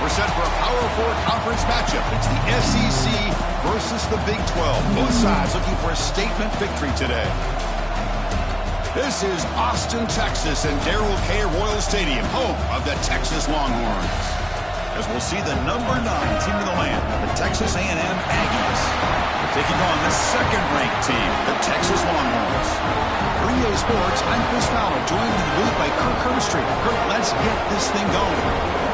We're set for a Power 4 conference matchup. It's the SEC versus the Big 12. Both sides looking for a statement victory today. This is Austin, Texas, and Darrell K. Royal Stadium, home of the Texas Longhorns. As we'll see the number 9 team in the land, the Texas A&M Aggies, taking on the second-ranked team, the Texas Longhorns. For EA Sports, I'm Chris Fowler, joined in the booth by Kirk Herbstreit. Kirk, let's get this thing going.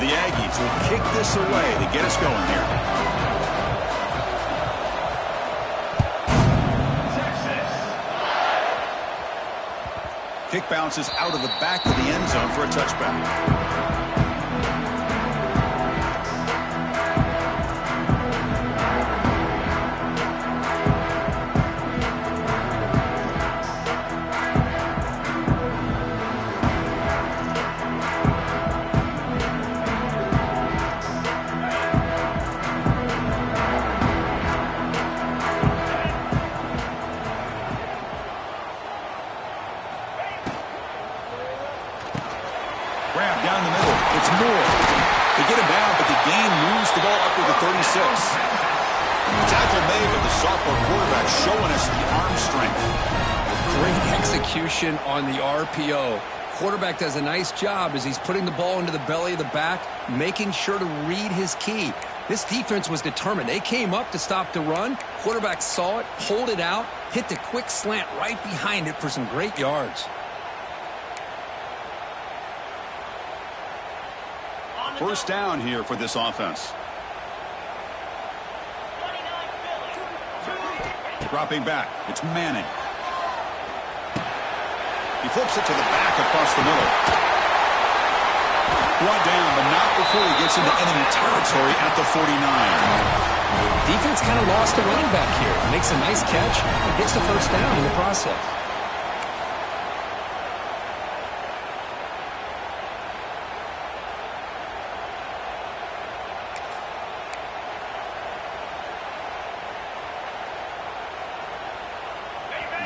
The Aggies will kick this away to get us going here. Kick bounces out of the back of the end zone for a touchback. Grab down the middle. It's Moore. They get him down, but the gain moves the ball up to the 36. Tackle made with the sophomore quarterback, showing us the arm strength. Great execution on the RPO. Quarterback does a nice job as he's putting the ball into the belly of the back, making sure to read his key. This defense was determined. They came up to stop the run. Quarterback saw it, pulled it out, hit the quick slant right behind it for some great yards. First down here for this offense. Dropping back. It's Manning. He flips it to the back across the middle. Brought down, but not before he gets into enemy territory at the 49. Defense kind of lost a running back here. Makes a nice catch and gets the first down in the process.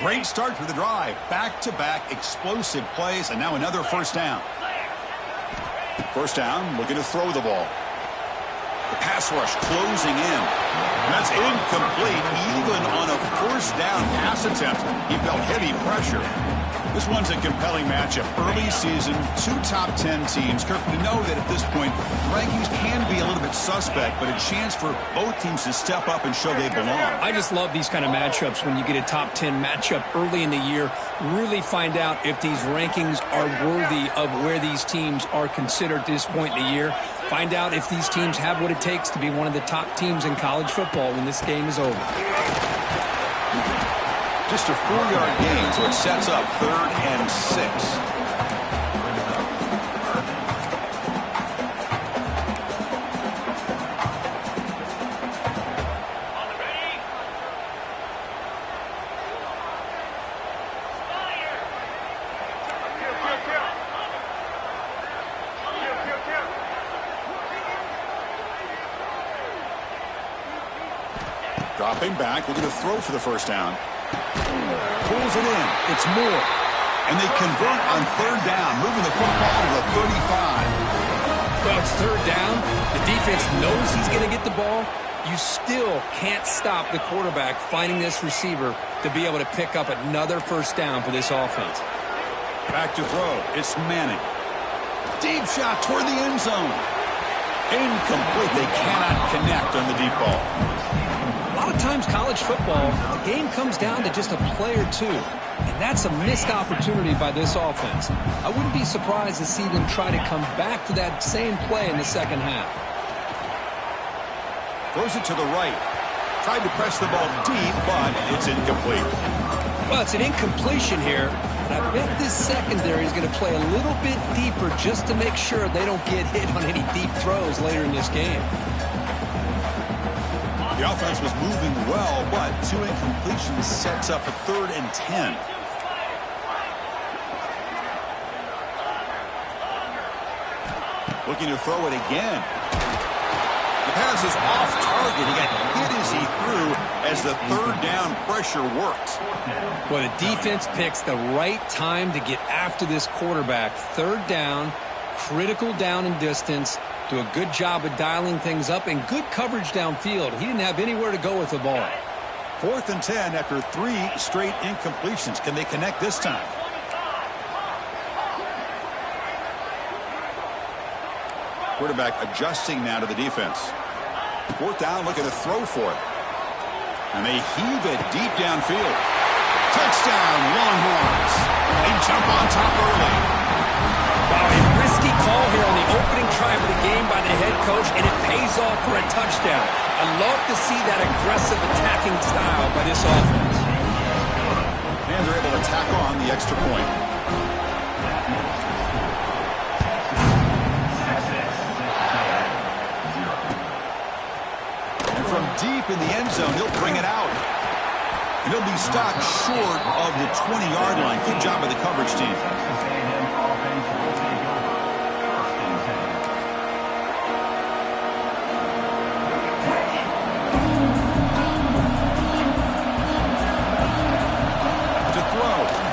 Great start to the drive. Back-to-back explosive plays, and now another first down. First down, looking to throw the ball. The pass rush closing in. That's incomplete. Even on a first down pass attempt, he felt heavy pressure. This one's a compelling matchup. Early season, 2 top 10 teams. Kirk, we know that at this point, rankings can be a little bit suspect, but a chance for both teams to step up and show they belong. I just love these kind of matchups when you get a top 10 matchup early in the year. Really find out if these rankings are worthy of where these teams are considered at this point in the year. Find out if these teams have what it takes to be one of the top teams in college football when this game is over. Just a 4-yard gain, so it sets up 3rd and 6. Dropping back, looking to throw for the first down. Pulls it in. It's Moore. And they convert on 3rd down, moving the football to the 35. Well, it's 3rd down. The defense knows he's going to get the ball. You still can't stop the quarterback finding this receiver to be able to pick up another first down for this offense. Back to throw. It's Manning. Deep shot toward the end zone. Incomplete. They cannot connect on the deep ball. A lot of times college football, the game comes down to just a play or two. And that's a missed opportunity by this offense. I wouldn't be surprised to see them try to come back to that same play in the second half. Throws it to the right. Tried to press the ball deep, but it's incomplete. Well, it's an incompletion here. And I bet this secondary is going to play a little bit deeper just to make sure they don't get hit on any deep throws later in this game. The offense was moving well, but 2 incompletions sets up a 3rd and 10. Looking to throw it again. The pass is off target. He got hit as he threw as the 3rd down pressure worked. Well, the defense picks the right time to get after this quarterback. 3rd down, critical down and distance. Do a good job of dialing things up and good coverage downfield. He didn't have anywhere to go with the ball. 4th and 10 after 3 straight incompletions. Can they connect this time? Quarterback adjusting now to the defense. 4th down, looking to throw for it. And they heave it deep downfield. Touchdown, Longhorns. They jump on top early. Wow, a risky call here on the opening drive of the game by the head coach, and it pays off for a touchdown. I love to see that aggressive attacking style by this offense. And they're able to tack on the extra point. And from deep in the end zone, he'll bring it out. And he'll be stopped short of the 20-yard line. Good job by the coverage team.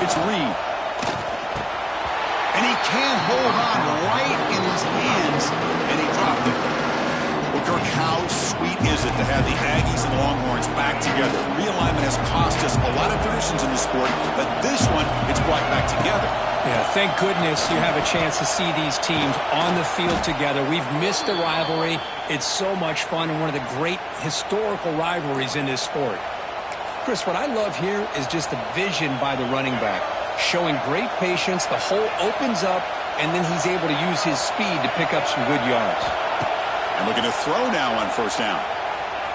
It's Reed. And he can't hold on right in his hands, and he dropped it. Well, Kirk, how sweet is it to have the Aggies and Longhorns back together? Realignment has cost us a lot of traditions in the sport, but this one, it's brought back together. Yeah, thank goodness you have a chance to see these teams on the field together. We've missed the rivalry. It's so much fun and one of the great historical rivalries in this sport. Chris, what I love here is just the vision by the running back. Showing great patience, the hole opens up, and then he's able to use his speed to pick up some good yards. And looking to throw now on 1st down.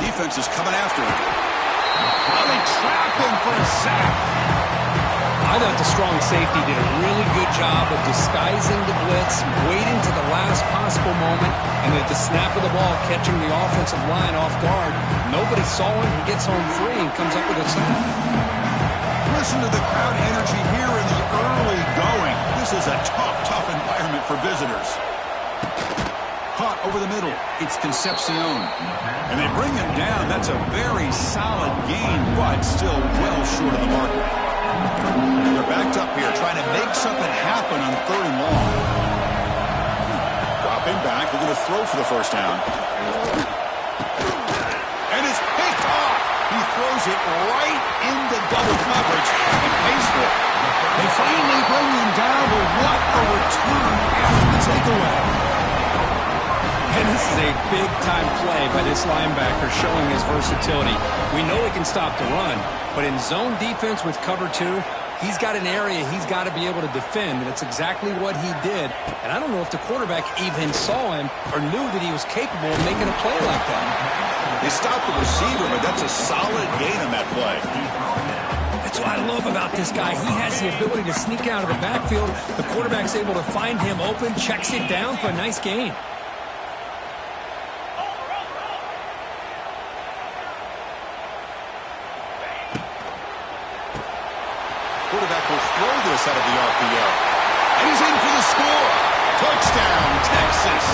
Defense is coming after him. Now they trap him for a sack. I thought the strong safety did a really good job of disguising the blitz, waiting to the last possible moment, and at the snap of the ball, catching the offensive line off guard. Nobody saw him. He gets home free and comes up with a sack. Listen to the crowd energy here in the early going. This is a tough environment for visitors. Caught over the middle. It's Concepcion. And they bring him down. That's a very solid gain, but still well short of the mark. They're backed up here, trying to make something happen on 3rd and long. Dropping back, they're going to throw for the 1st down. And it's picked off. He throws it right into double coverage and pays for it. They finally bring him down, but what a return after the takeaway. And this is a big-time play by this linebacker showing his versatility. We know he can stop the run, but in zone defense with cover 2, he's got an area he's got to be able to defend, and that's exactly what he did. And I don't know if the quarterback even saw him or knew that he was capable of making a play like that. They stopped the receiver, but that's a solid gain on that play. That's what I love about this guy. He has the ability to sneak out of the backfield. The quarterback's able to find him open, checks it down for a nice gain. Quarterback will throw this out of the RPO. And he's in for the score. Touchdown, Texas.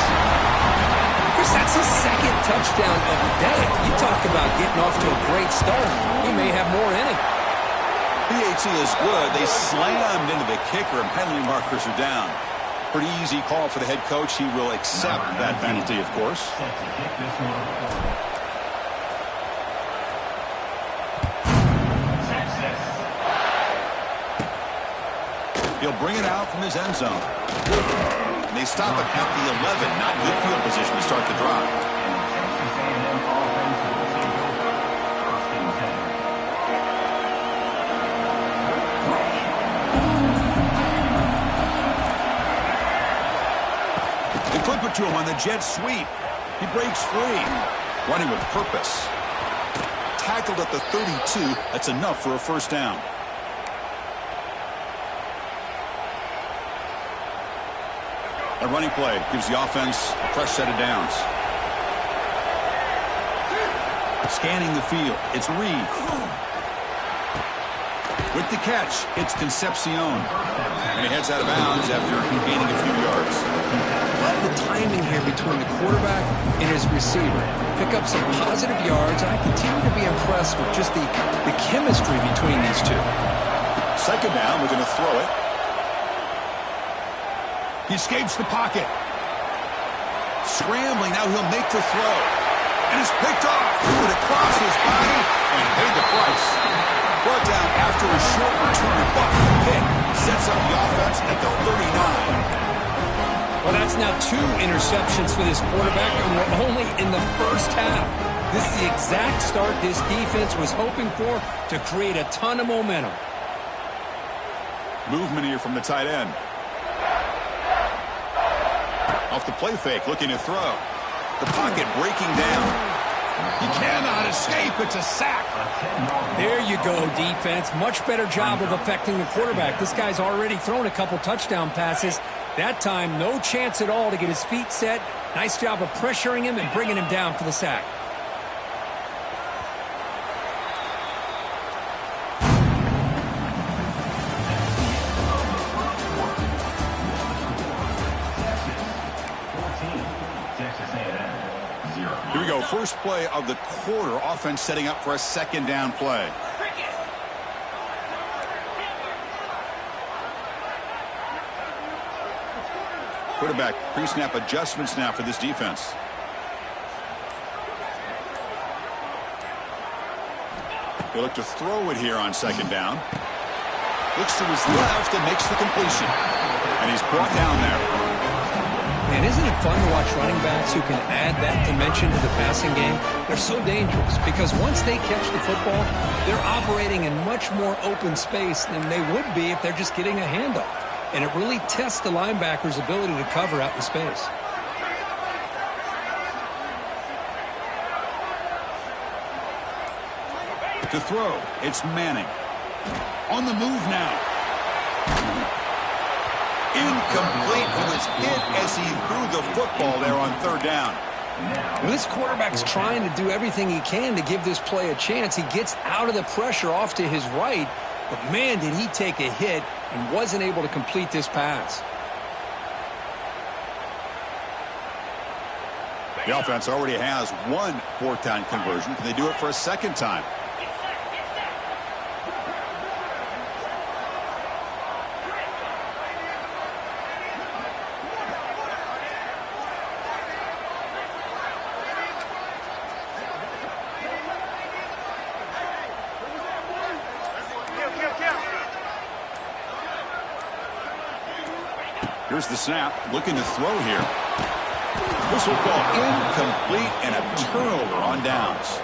Chris, that's his 2nd touchdown of the day. You talk about getting off to a great start. He may have more in him. PAT is good. They slammed into the kicker, and penalty markers are down. Pretty easy call for the head coach. He will accept that penalty, of course. He'll bring it out from his end zone. And they stop it at the 11. Not good field position to start the drive. They flip it to him on the jet sweep. He breaks free. Running with purpose. Tackled at the 32. That's enough for a 1st down. A running play gives the offense a fresh set of downs. Scanning the field, it's Reed. With the catch, it's Concepcion. And he heads out of bounds after gaining a few yards. Love the timing here between the quarterback and his receiver. Pick up some positive yards, and I continue to be impressed with just the chemistry between these two. Second down, we're going to throw it. He escapes the pocket. Scrambling, now he'll make the throw. And it's picked off. Threw it across his body and paid the price. Brought down after a short return, but the pick sets up the offense at the 39. Well, that's now 2 interceptions for this quarterback, and we're only in the first half. This is the exact start this defense was hoping for to create a ton of momentum. Movement here from the tight end. Off the play fake, looking to throw. The pocket breaking down. He cannot escape. It's a sack. There you go, defense. Much better job of affecting the quarterback. This guy's already thrown a couple touchdown passes. That time, no chance at all to get his feet set. Nice job of pressuring him and bringing him down for the sack. Here we go. First play of the quarter. Offense setting up for a second down play. Quarterback pre-snap adjustments now for this defense. He'll look to throw it here on second down. Looks to his left and makes the completion. And he's brought down there. And isn't it fun to watch running backs who can add that dimension to the passing game? They're so dangerous because once they catch the football, they're operating in much more open space than they would be if they're just getting a handoff. And it really tests the linebacker's ability to cover out in space. To throw, it's Manning. On the move now. Incomplete. He was hit as he threw the football there on third down. Well, this quarterback's trying to do everything he can to give this play a chance. He gets out of the pressure off to his right, but man, did he take a hit and wasn't able to complete this pass. The offense already has 1 fourth down conversion. Can they do it for a second time? Here's the snap, looking to throw here. This will ball incomplete and a turnover on downs.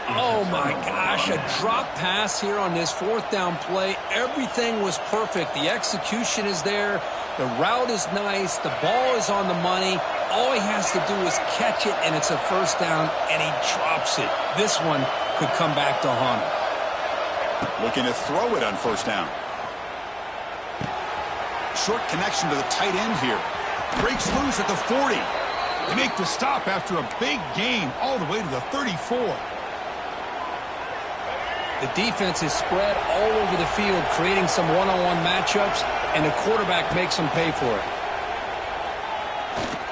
Oh my gosh, a drop pass here on this fourth down play. Everything was perfect. The execution is there. The route is nice. The ball is on the money. All he has to do is catch it, and it's a first down, and he drops it. This one could come back to haunt him. Looking to throw it on first down. Short connection to the tight end here. Breaks loose at the 40. They make the stop after a big gain all the way to the 34. The defense is spread all over the field, creating some one-on-one matchups, and the quarterback makes them pay for it.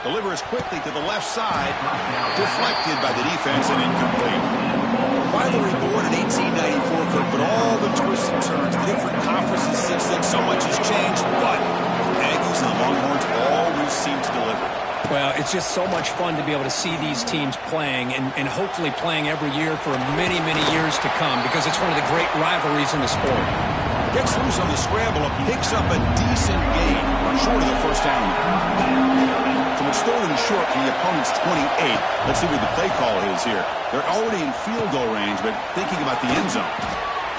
Delivers quickly to the left side. Deflected by the defense and incomplete. Rivalry born in 1894, Kirk, but all the twists and turns, different conferences since then, so much has changed, but Aggies and Longhorns always seem to deliver. Well, it's just so much fun to be able to see these teams playing and hopefully playing every year for many, many years to come because it's one of the great rivalries in the sport. Gets loose on the scramble and picks up a decent gain short of the first down. So it's third and short from the opponent's 28. Let's see what the play call is here. They're already in field goal range, but thinking about the end zone.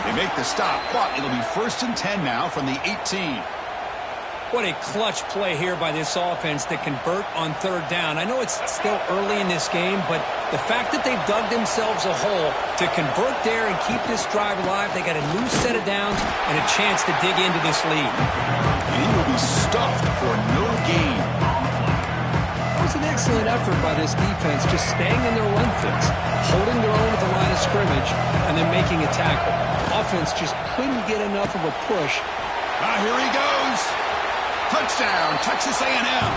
They make the stop, but it'll be 1st and 10 now from the 18. What a clutch play here by this offense to convert on third down. I know it's still early in this game, but the fact that they've dug themselves a hole to convert there and keep this drive alive, they got a new set of downs and a chance to dig into this lead. And he will be stuffed for no gain. excellent effort by this defense, just staying in their run fits, holding their own at the line of scrimmage, and then making a tackle. Offense just couldn't get enough of a push. Here he goes. Touchdown, Texas A&M.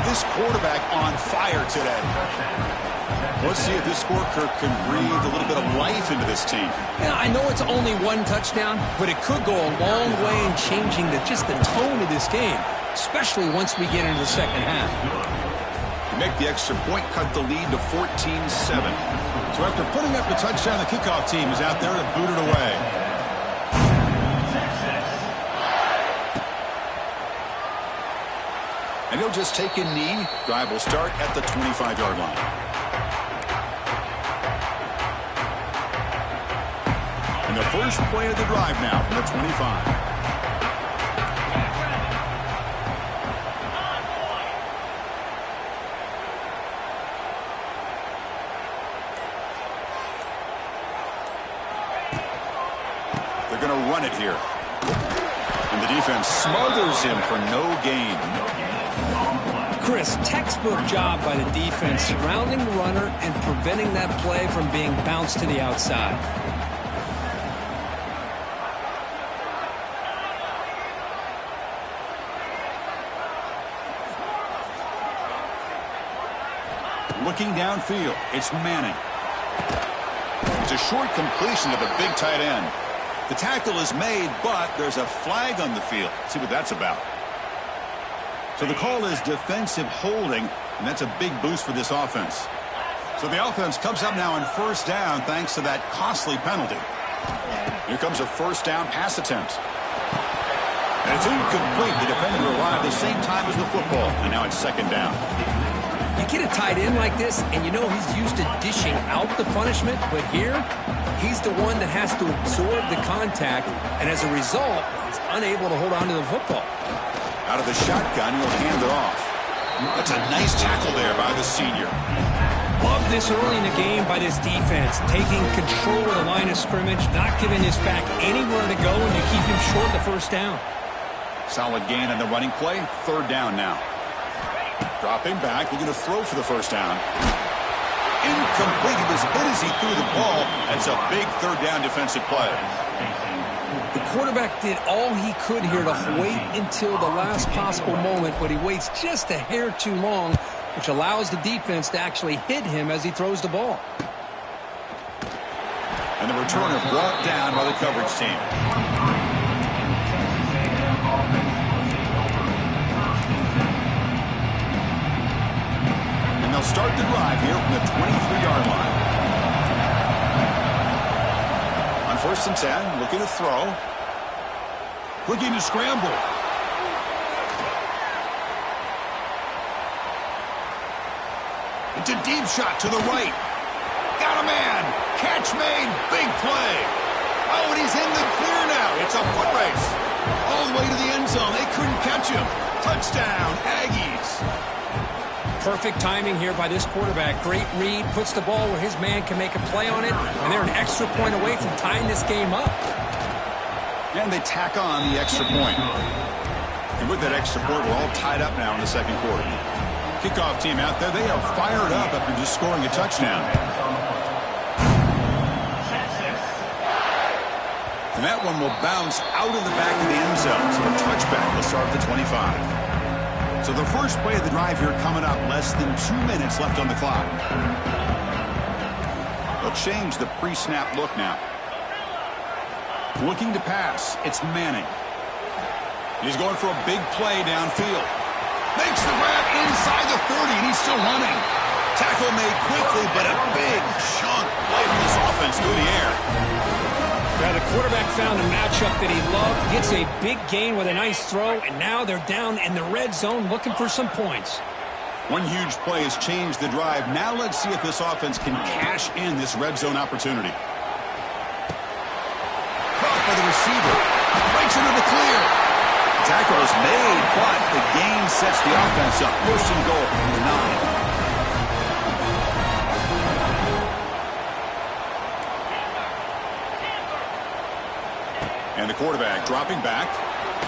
This quarterback on fire today. Let's see if this scorecard can breathe a little bit of life into this team. Yeah, I know it's only one touchdown, but it could go a long way in changing just the tone of this game, especially once we get into the second half. You make the extra point, cut the lead to 14-7. So after putting up the touchdown, the kickoff team is out there to boot it away. And he'll just take a knee. Drive will start at the 25-yard line. And the first play of the drive now from the 25. They're going to run it here. And the defense smothers him for no gain. Chris, textbook job by the defense surrounding the runner and preventing that play from being bounced to the outside. Looking downfield, it's Manning. It's a short completion to the big tight end. The tackle is made, but there's a flag on the field. Let's see what that's about. So the call is defensive holding, and that's a big boost for this offense. So the offense comes up now on first down thanks to that costly penalty. Here comes a first down pass attempt. And it's incomplete. The defender arrived the same time as the football, and now it's second down. You get a tight end like this, and you know he's used to dishing out the punishment, but here, he's the one that has to absorb the contact, and as a result, he's unable to hold on to the football. Out of the shotgun, he'll hand it off. That's a nice tackle there by the senior. Love this early in the game by this defense, taking control of the line of scrimmage, not giving this back anywhere to go, and you keep him short the first down. Solid gain on the running play. Third down now. Dropping back, looking to throw for the first down. Incomplete. He was hit as he threw the ball. That's a big third down defensive play. The quarterback did all he could here to wait until the last possible moment, but he waits just a hair too long, which allows the defense to actually hit him as he throws the ball. And the returner brought down by the coverage team. And they'll start the drive here from the 23-yard line. On first and 10, looking to throw. Looking to scramble. It's a deep shot to the right. Got a man. Catch made. Big play. Oh, and he's in the clear now. It's a foot race. All the way to the end zone. They couldn't catch him. Touchdown, Aggies. Perfect timing here by this quarterback. Great read. Puts the ball where his man can make a play on it. And they're an extra point away from tying this game up. And they tack on the extra point. And with that extra point, we're all tied up now in the second quarter. Kickoff team out there, they are fired up after just scoring a touchdown. And that one will bounce out of the back of the end zone. So a touchback will start at the 25. So the first play of the drive here coming up, less than 2 minutes left on the clock. They'll change the pre-snap look now. Looking to pass, it's Manning. He's going for a big play downfield. Makes the grab inside the 30, and he's still running. Tackle made quickly, but a big chunk play from this offense through the air. Yeah, the quarterback found a matchup that he loved, gets a big gain with a nice throw, and now they're down in the red zone looking for some points. One huge play has changed the drive. Now let's see if this offense can cash in this red zone opportunity. Caught by the receiver. Breaks into the clear. Tackle is made, but the gain sets the offense up. First and goal from the 9. And the quarterback dropping back.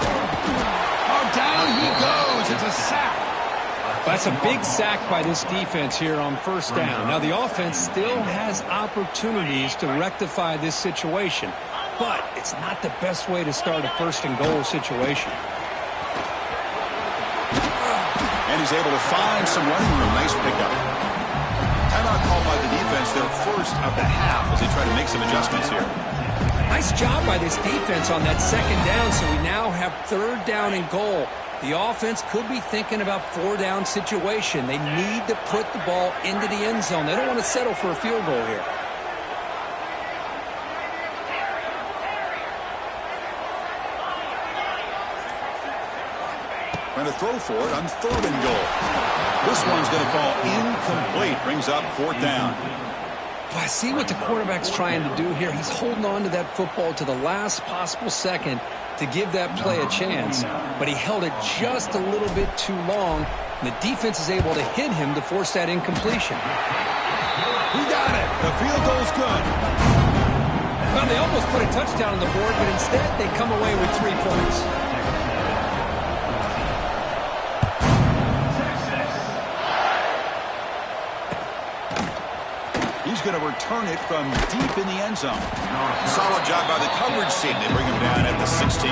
Oh, down he goes. It's a sack. That's a big sack by this defense here on first down. Now, the offense still has opportunities to rectify this situation, but it's not the best way to start a first-and-goal situation. And he's able to find some running room. Nice pickup. Timeout called by the defense, their first of the half, as they try to make some adjustments here. Nice job by this defense on that second down, so we now have third down and goal. The offense could be thinking about four-down situation. They need to put the ball into the end zone. They don't want to settle for a field goal here. Going to throw for it on third and goal. This one's going to fall incomplete. Brings up fourth down. I see what the quarterback's trying to do here. He's holding on to that football to the last possible second to give that play a chance, but he held it just a little bit too long, and the defense is able to hit him to force that incompletion. He got it. The field goal's good. Well, they almost put a touchdown on the board, but instead they come away with 3 points. He's going to return it from deep in the end zone. Solid job by the coverage team. They bring him down at the 16.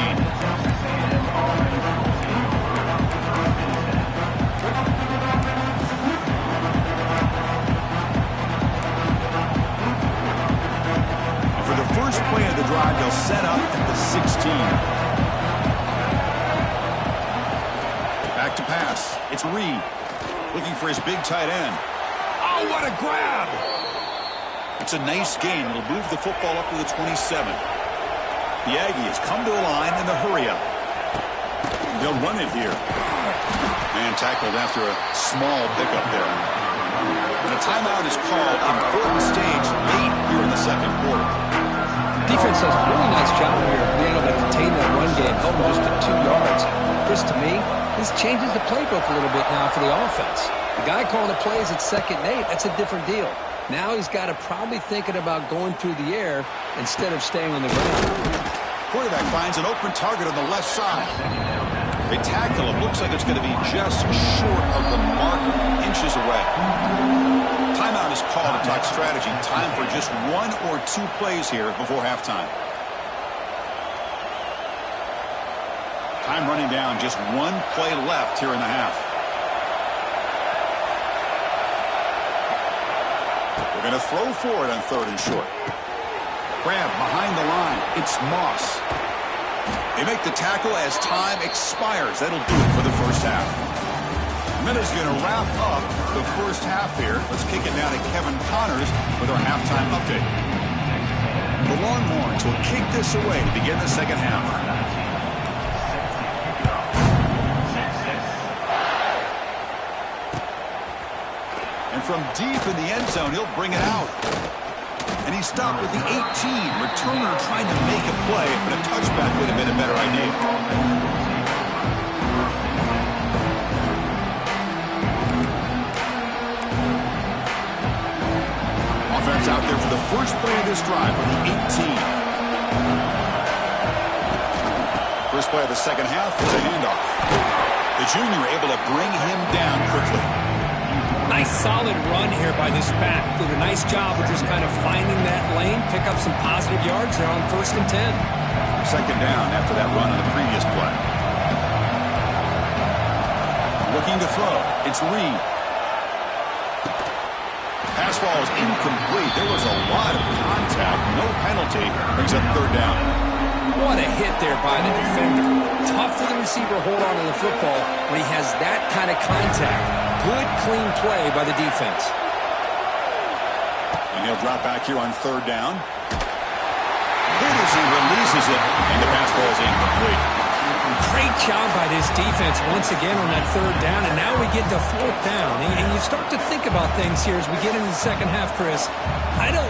And for the first play of the drive, they'll set up at the 16. Back to pass. It's Reed looking for his big tight end. Oh, what a grab! It's a nice gain. It'll move the football up to the 27. The Aggies come to a line in the hurry-up. They'll run it here. And tackled after a small pickup there. And a timeout is called. Important stage late here in the second quarter. Defense does a really nice job here being able to contain that run game, held them just to 2 yards. Chris, to me, this changes the playbook a little bit now for the offense. The guy calling the plays at 2nd and 8, that's a different deal. Now he's got to probably thinking about going through the air instead of staying on the ground. Quarterback finds an open target on the left side. They tackle him. Looks like it's going to be just short of the marker, inches away. Timeout is called to talk strategy. Time for just 1 or 2 plays here before halftime. Time running down. Just 1 play left here in the half. They're going to throw for it on third and short. Grab behind the line. It's Moss. They make the tackle as time expires. That'll do it for the first half. Minutes going to wrap up the first half here. Let's kick it down to Kevin Connors with our halftime update. The Longhorns will kick this away to begin the second half. And from deep in the end zone, he'll bring it out. And he stopped with the 18. Returner trying to make a play, but a touchback would have been a better idea. Offense out there for the first play of this drive for the 18. First play of the second half is a handoff. The junior able to bring him down quickly. Nice solid run here by this back. Did a nice job of just kind of finding that lane, pick up some positive yards there on 1st and 10. Second down after that run on the previous play. Looking to throw. It's Reed. Pass ball is incomplete. There was a lot of contact. No penalty. Brings up third down. What a hit there by the defender. Tough for the receiver to hold on to the football when he has that kind of contact. Good, clean play by the defense. And he'll drop back here on third down. Hit as he releases it, and the pass ball is incomplete. Great job by this defense once again on that third down, and now we get to fourth down. And you start to think about things here as we get into the second half, Chris.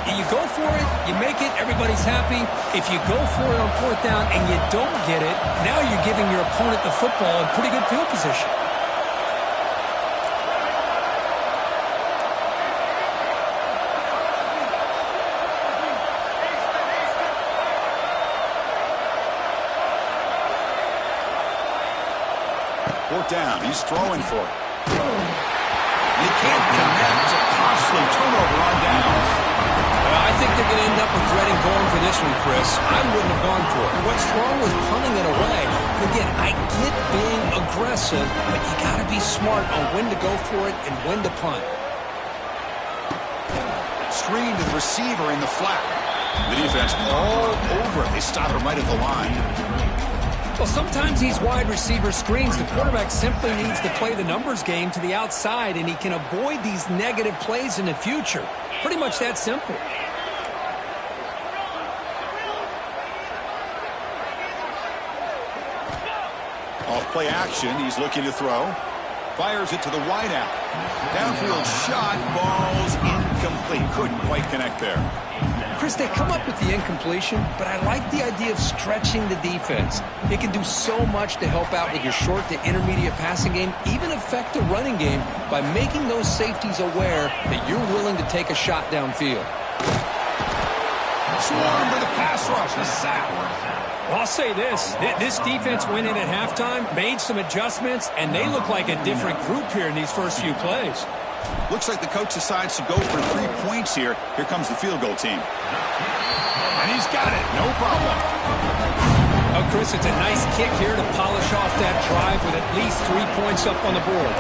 You go for it, you make it, everybody's happy. If you go for it on fourth down and you don't get it, now you're giving your opponent the football in pretty good field position. Fourth down. He's throwing for it. can't connect. A costly turnover on downs. I think they're going to end up regretting going for this one, Chris. I wouldn't have gone for it. What's wrong with punting it away? And again, I get being aggressive, but you got to be smart on when to go for it and when to punt. Screen to the receiver in the flat. The defense all over it. They stop him right at the line. Well, sometimes these wide receiver screens, the quarterback simply needs to play the numbers game to the outside, and he can avoid these negative plays in the future. Pretty much that simple. Off play action, he's looking to throw. Fires it to the wideout. Downfield shot falls incomplete. Couldn't quite connect there. Chris, they come up with the incompletion, but I like the idea of stretching the defense. It can do so much to help out with your short to intermediate passing game, even affect the running game by making those safeties aware that you're willing to take a shot downfield. Swarmed by the pass rush. A sack. Well, I'll say this. This defense went in at halftime, made some adjustments, and they look like a different group here in these first few plays. Looks like the coach decides to go for 3 points here. Here comes the field goal team. And he's got it. No problem. Oh, Chris, it's a nice kick here to polish off that drive with at least 3 points up on the board.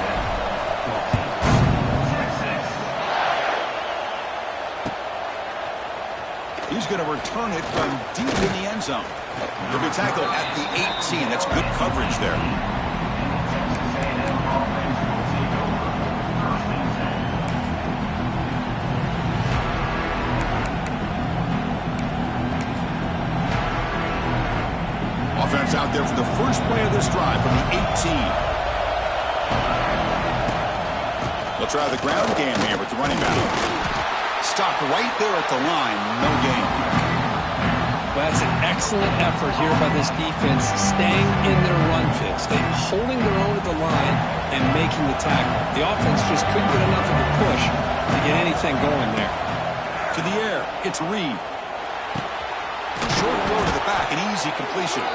He's going to return it from deep in the end zone. He'll be tackled at the 18. That's good coverage there. Offense out there for the first play of this drive from the 18. They'll try the ground game here with the running back. Stopped right there at the line. No gain. Well, that's an excellent effort here by this defense, staying in their run fit, staying holding their own at the line and making the tackle. The offense just couldn't get enough of a push to get anything going there. To the air, it's Reed. Short throw to the back, an easy completion.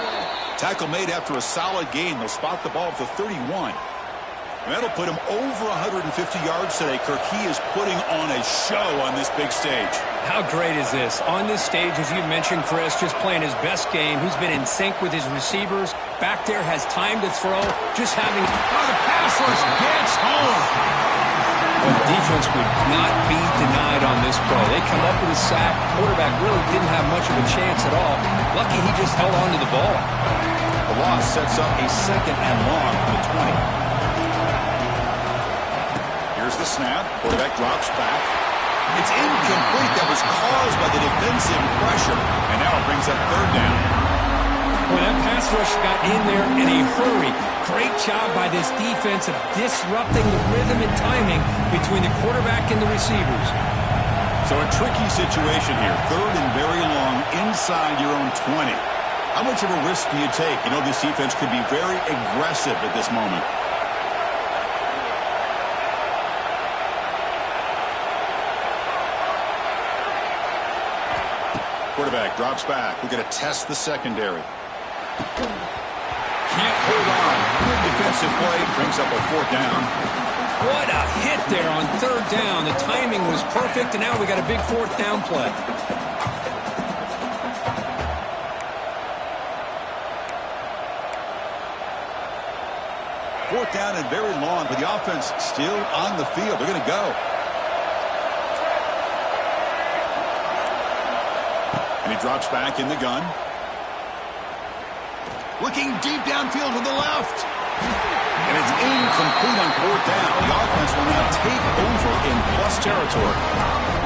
Tackle made after a solid gain. They'll spot the ball at the 31. And that'll put him over 150 yards today. Kirk, he is putting on a show on this big stage. How great is this? On this stage, as you mentioned, Chris, just playing his best game. He's been in sync with his receivers. Back there has time to throw. Just having... Oh, the pass rush gets home. Well, the defense would not be denied on this play. They come up with a sack. Quarterback really didn't have much of a chance at all. Lucky he just held on to the ball. The loss sets up a 2nd and long from the 20. Here's the snap. Quarterback drops back. It's incomplete. That was caused by the defensive pressure. And now it brings up 3rd down. Well, that pass rush got in there in a hurry. Great job by this defense of disrupting the rhythm and timing between the quarterback and the receivers. So a tricky situation here. 3rd and very long inside your own 20. How much of a risk do you take? You know, this defense could be very aggressive at this moment. Quarterback drops back. We're going to test the secondary. Can't hold on. Good defensive play. Brings up a 4th down. What a hit there on 3rd down. The timing was perfect, and now we got a big 4th down play. Fourth down and very long, but the offense still on the field. They're going to go. And he drops back in the gun. Looking deep downfield to the left. And it's incomplete on 4th down. The offense will now take over in plus territory.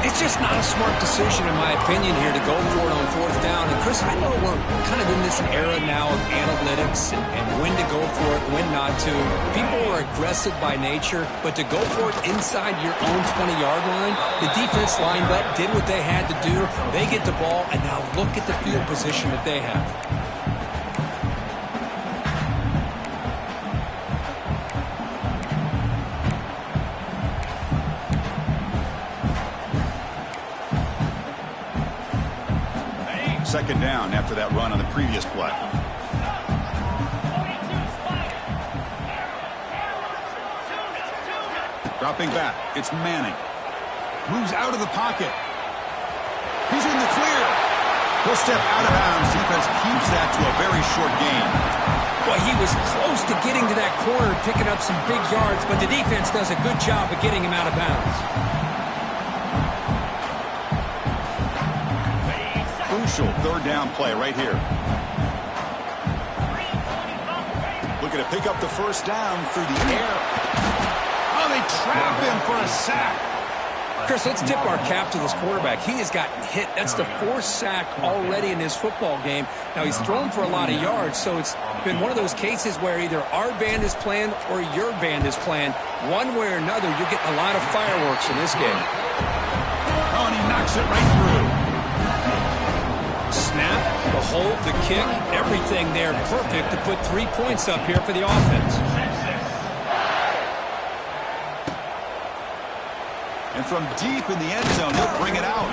It's just not a smart decision, in my opinion, here to go for it on 4th down. And, Chris, I know we're kind of in this era now of analytics and when to go for it, when not to. People are aggressive by nature, but to go for it inside your own 20-yard line, the defense lined up, did what they had to do. They get the ball, and now look at the field position that they have. Second down after that run on the previous play. Dropping back. It's Manning. Moves out of the pocket. He's in the clear. He'll step out of bounds. Defense keeps that to a very short gain. Well, he was close to getting to that corner, picking up some big yards, but the defense does a good job of getting him out of bounds. Crucial third down play right here. Looking to pick up the first down through the air. Oh, they trap him for a sack. Chris, let's tip our cap to this quarterback. He has gotten hit. That's the fourth sack already in this football game. Now, he's thrown for a lot of yards, so it's been one of those cases where either our band is playing or your band is playing. One way or another, you're getting a lot of fireworks in this game. Oh, and he knocks it right through. Snap, the hold, the kick, everything there perfect to put 3 points up here for the offense. And from deep in the end zone, he'll bring it out.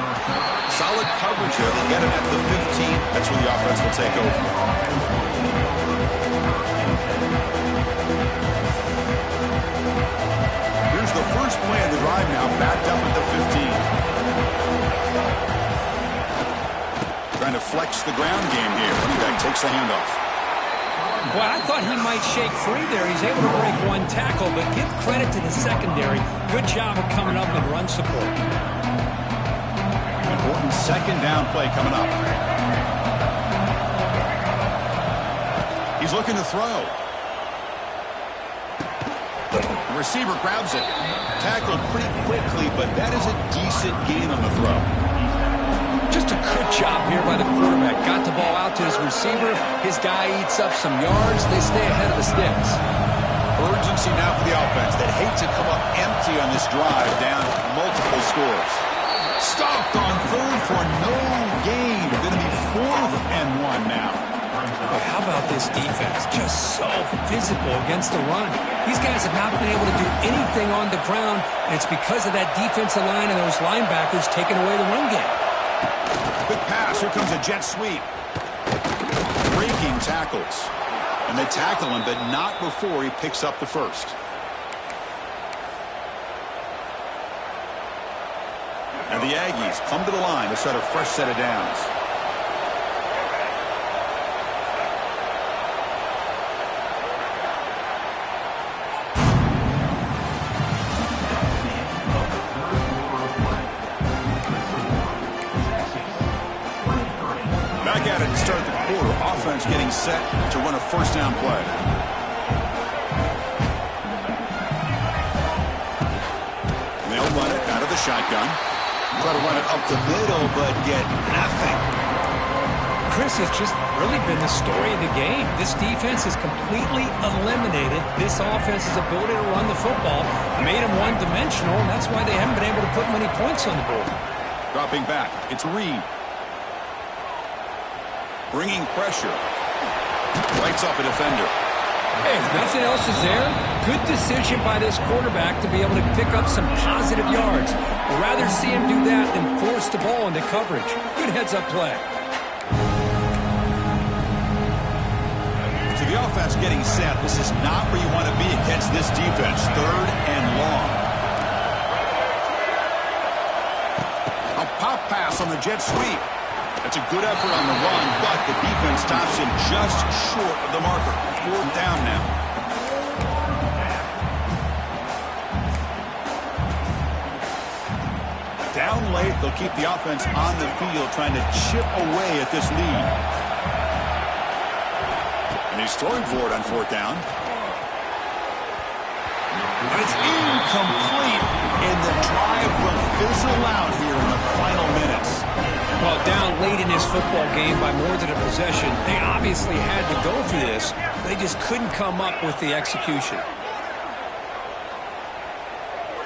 Solid coverage there. They get him at the 15. That's where the offense will take over. Here's the first play of the drive now, backed up at the 15. Trying to flex the ground game here. Running back takes the handoff. Well, I thought he might shake free there. He's able to break one tackle, but give credit to the secondary. Good job of coming up and run support. Important second down play coming up. He's looking to throw. The receiver grabs it. Tackled pretty quickly, but that is a decent gain on the throw. Just a good job here by the quarterback. Got the ball out to his receiver. His guy eats up some yards. They stay ahead of the sticks. Urgency now for the offense. They'd hate to come up empty on this drive, down multiple scores. Stopped on third for no gain. Going to be 4th and 1 now. Well, how about this defense? Just so physical against the run. These guys have not been able to do anything on the ground, and it's because of that defensive line and those linebackers taking away the run game. Quick pass. Here comes a jet sweep. Breaking tackles. And they tackle him, but not before he picks up the first. And the Aggies come to the line to start a fresh set of downs. Back at it to start the quarter. Offense getting set to run a first down play. And they'll run it out of the shotgun. Try to run it up the middle, but get nothing. Chris, has just really been the story of the game. This defense has completely eliminated this offense's ability to run the football, made them one-dimensional, and that's why they haven't been able to put many points on the board. Dropping back, it's Reed. Bringing pressure. Lights off a defender. Hey, if nothing else is there, good decision by this quarterback to be able to pick up some positive yards. I'd rather see him do that than force the ball into coverage. Good heads-up play. So the offense getting set. This is not where you want to be against this defense. 3rd and long. A pop pass on the jet sweep. That's a good effort on the run, but the defense stops him just short of the marker. 4th down now. Down late, they'll keep the offense on the field trying to chip away at this lead. And he's throwing for it on 4th down. And it's incomplete, and the drive will fizzle out here in the final minutes. Well, down late in this football game by more than a possession, they obviously had to go through this. They just couldn't come up with the execution.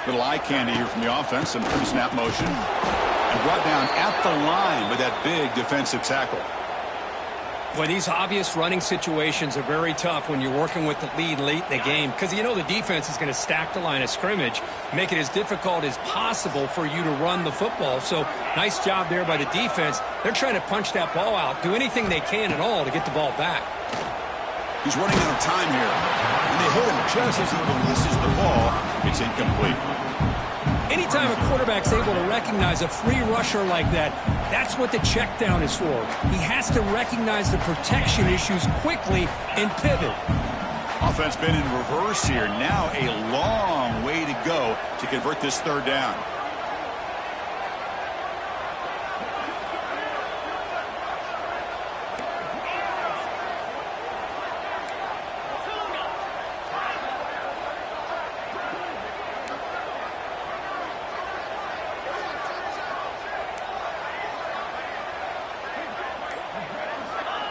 Little eye candy here from the offense, some pre-snap motion. And brought down at the line with that big defensive tackle. Well, these obvious running situations are very tough when you're working with the lead late in the game because you know the defense is going to stack the line of scrimmage, make it as difficult as possible for you to run the football. So nice job there by the defense. They're trying to punch that ball out, do anything they can at all to get the ball back. He's running out of time here. And they hit him just as he releases the ball. It's incomplete. Anytime a quarterback's able to recognize a free rusher like that, that's what the check down is for. He has to recognize the protection issues quickly and pivot. Offense been in reverse here. Now a long way to go to convert this third down.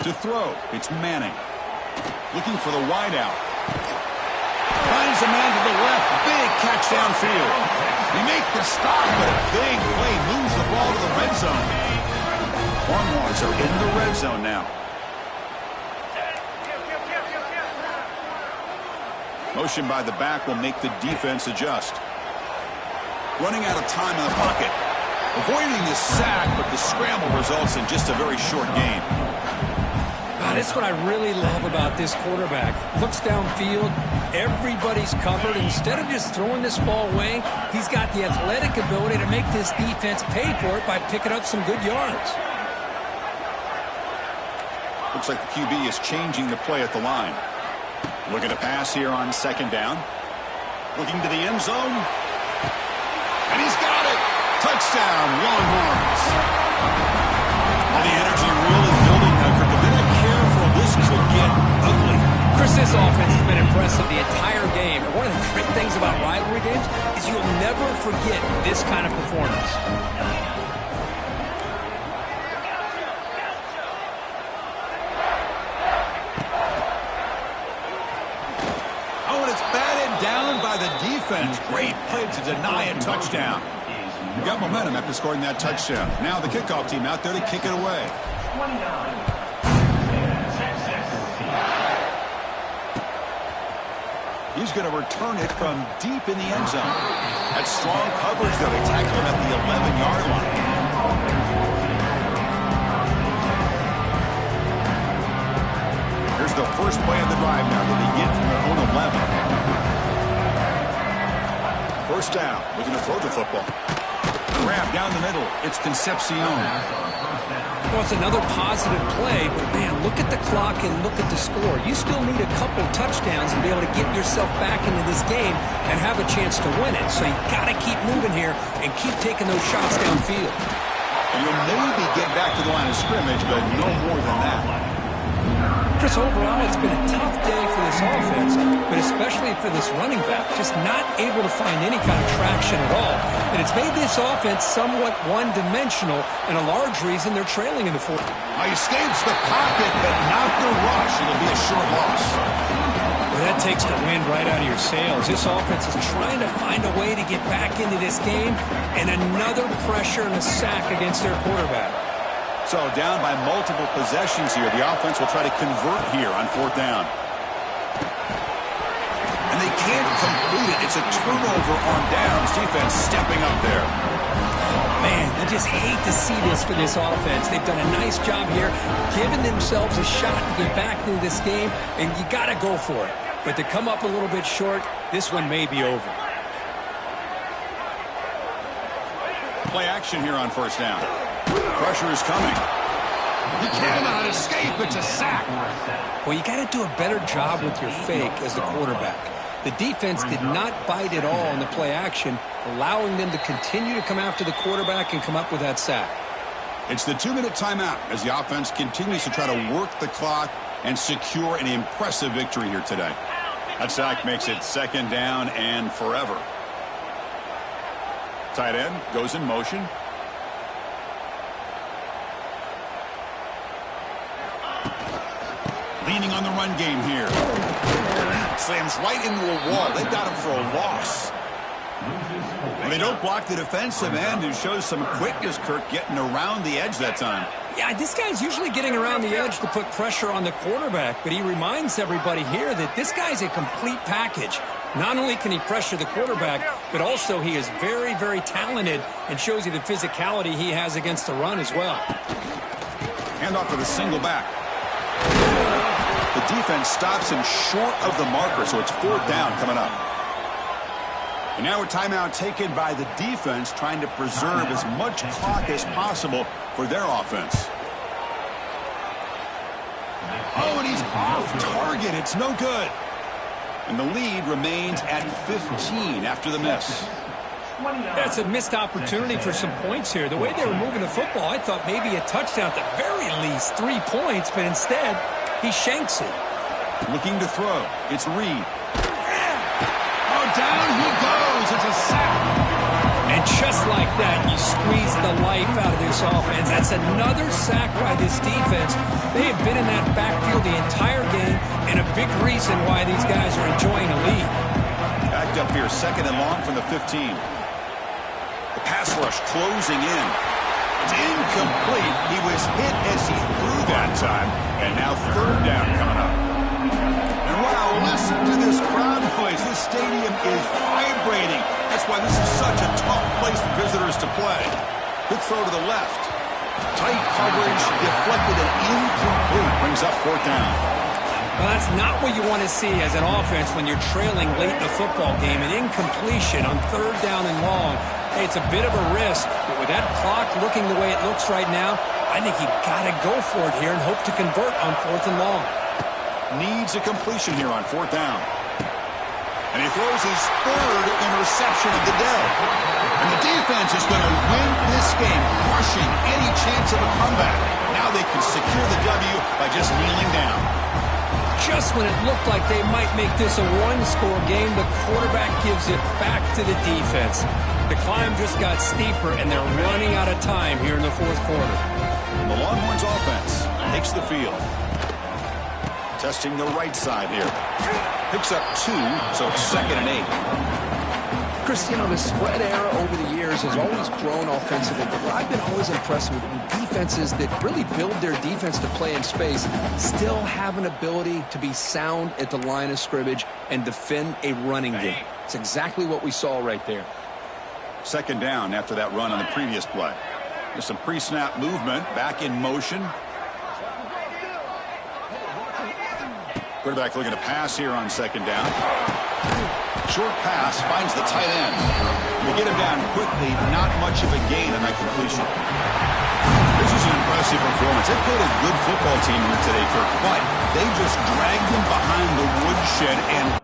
To throw, it's Manning. Looking for the wideout. Finds a man to the left. Big catch downfield. They make the stop, but a big play moves the ball to the red zone. Longhorns are in the red zone now. Motion by the back will make the defense adjust. Running out of time in the pocket. Avoiding the sack, but the scramble results in just a very short gain. That's what I really love about this quarterback. Looks downfield, everybody's covered. Instead of just throwing this ball away, he's got the athletic ability to make this defense pay for it by picking up some good yards. Looks like the QB is changing the play at the line. Looking to pass here on second down. Looking to the end zone. And he's got it. Touchdown, Longhorns. Well, the energy really building now. This could get ugly. Chris, this offense has been impressive the entire game. And one of the great things about rivalry games is you'll never forget this kind of performance. Oh, and it's batted down by the defense. Great play to deny a touchdown. You got momentum after scoring that touchdown. Now the kickoff team out there to kick it away. 29. He's going to return it from deep in the end zone. That's strong coverage, though. They tackle him at the 11-yard line. Here's the first play of the drive now that they get from their own 11. First down, looking to throw the football. Grab down the middle. It's Concepcion. Well, it's another positive play, but, man, look at the clock and look at the score. You still need a couple touchdowns to be able to get yourself back into this game and have a chance to win it. So you got to keep moving here and keep taking those shots downfield. And you'll maybe get back to the line of scrimmage, but no more than that. Chris, overall, it's been a tough day for this offense, but especially for this running back, just not able to find any kind of traction at all. And it's made this offense somewhat one-dimensional, and a large reason they're trailing in the fourth. He escapes the pocket, but not the rush. It'll be a short loss. Well, that takes the wind right out of your sails. This offense is trying to find a way to get back into this game, and another pressure and a sack against their quarterback. So down by multiple possessions here. The offense will try to convert here on fourth down. And they can't complete it. It's a turnover on downs. Defense stepping up there. Man, I just hate to see this for this offense. They've done a nice job here, giving themselves a shot to get back into this game, and you got to go for it. But to come up a little bit short, this one may be over. Play action here on first down. Pressure is coming. He cannot escape. It's a sack. Well, you got to do a better job with your fake as the quarterback. The defense did not bite at all on the play action, allowing them to continue to come after the quarterback and come up with that sack. It's the 2-minute timeout as the offense continues to try to work the clock and secure an impressive victory here today. That sack makes it second down and forever. Tight end goes in motion. Leaning on the run game here. Slams right into a wall. They got him for a loss. And they don't block the defensive end, who shows some quickness, Kirk, getting around the edge that time. Yeah, this guy's usually getting around the edge to put pressure on the quarterback, but he reminds everybody here that this guy's a complete package. Not only can he pressure the quarterback, but also he is very, very talented and shows you the physicality he has against the run as well. Hand off for the single back. The defense stops him short of the marker, so it's 4th down coming up. And now a timeout taken by the defense, trying to preserve as much clock as possible for their offense. Oh, and he's off target. It's no good. And the lead remains at 15 after the miss. That's a missed opportunity for some points here. The way they were moving the football, I thought maybe a touchdown at the very least, 3 points, but instead, he shanks it. Looking to throw. It's Reed. Oh, down he goes. It's a sack. And just like that, you squeeze the life out of this offense. That's another sack by this defense. They have been in that backfield the entire game, and a big reason why these guys are enjoying a lead. Backed up here, 2nd and long from the 15. The pass rush closing in. It's incomplete. He was hit as he threw that time, and now 3rd down coming up. And wow, listen to this crowd noise. This stadium is vibrating. That's why this is such a tough place for visitors to play. Good throw to the left. Tight coverage, deflected and incomplete. Brings up 4th down. Well, that's not what you want to see as an offense when you're trailing late in the football game. An incompletion on 3rd down and long. Hey, it's a bit of a risk, but with that clock looking the way it looks right now, I think you've got to go for it here and hope to convert on 4th and long. Needs a completion here on 4th down. And he throws his 3rd interception of the day. And the defense is going to win this game, crushing any chance of a comeback. Now they can secure the W by just kneeling down. Just when it looked like they might make this a 1-score game, the quarterback gives it back to the defense. The climb just got steeper, and they're running out of time here in the 4th quarter. The Longhorns offense takes the field. Testing the right side here. Picks up 2, so it's 2nd and 8. Chris, you know, the spread era over the years has always grown offensively, but what I've been always impressed with defenses that really build their defense to play in space still have an ability to be sound at the line of scrimmage and defend a running game. It's exactly what we saw right there. 2nd down after that run on the previous play. There's some pre-snap movement, back in motion. Quarterback looking to pass here on 2nd down. Short pass, finds the tight end. They get him down quickly, not much of a gain on that completion. This is an impressive performance. They played a good football team here today, Kirk, but they just dragged them behind the woodshed and